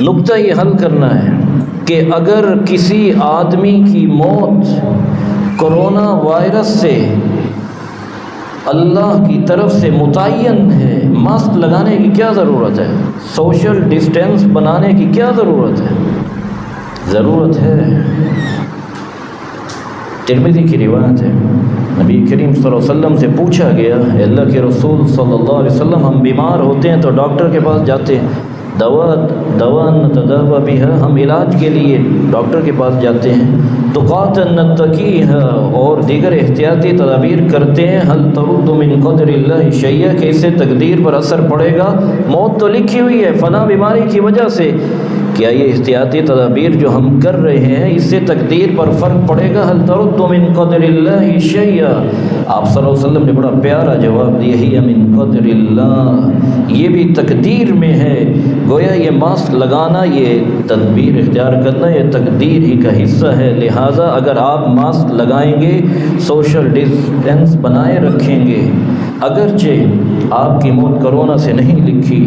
نقطہ یہ حل کرنا ہے کہ اگر کسی آدمی کی موت کرونا وائرس سے اللہ کی طرف سے متعین ہے، ماسک لگانے کی کیا ضرورت ہے؟ سوشل ڈسٹینس بنانے کی کیا ضرورت ہے؟ ضرورت ہے۔ ترمذی کی روایت ہے، نبی کریم صلی اللہ علیہ وسلم سے پوچھا گیا، اے اللہ کے رسول صلی اللہ علیہ وسلم، ہم بیمار ہوتے ہیں تو ڈاکٹر کے پاس جاتے ہیں، دوا نتداوی بها، ہم علاج کے لیے ڈاکٹر کے پاس جاتے ہیں، تقاتا نتقیھا، اور دیگر احتیاطی تدابیر کرتے ہیں، هل ترد من قدر اللہ شیئا، کہ اس سے تقدیر پر اثر پڑے گا، موت تو لکھی ہوئی ہے فلاں بیماری کی وجہ سے، کیا یہ احتیاطی تدابیر جو ہم کر رہے ہیں اس سے تقدیر پر فرق پڑے گا؟ هل ترد من قدر اللہ شیئا، آپ صلی اللہ علیہ وسلم نے بڑا پیارا جواب دیا، ہی من قدر اللہ، یہ بھی تقدیر میں ہے۔ گویا یہ ماسک لگانا، یہ تدبیر اختیار کرنا، یہ تقدیر ہی کا حصہ ہے۔ لہٰذا اگر آپ ماسک لگائیں گے، سوشل ڈسٹینس بنائے رکھیں گے، اگرچہ آپ کی موت کرونا سے نہیں لکھی،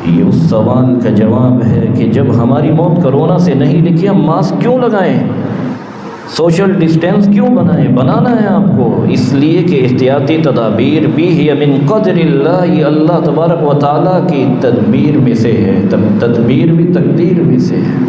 یہ اس سوال کا جواب ہے کہ جب ہماری موت کرونا سے نہیں لکھی، ہم ماسک کیوں لگائیں، سوشل ڈسٹینس کیوں بنائیں؟ بنانا ہے آپ کو اس لیے کہ احتیاطی تدابیر بھی ہے من قدر اللہ، یہ اللہ تبارک و تعالیٰ کی تدبیر میں سے ہے، تدبیر بھی تقدیر میں سے ہے۔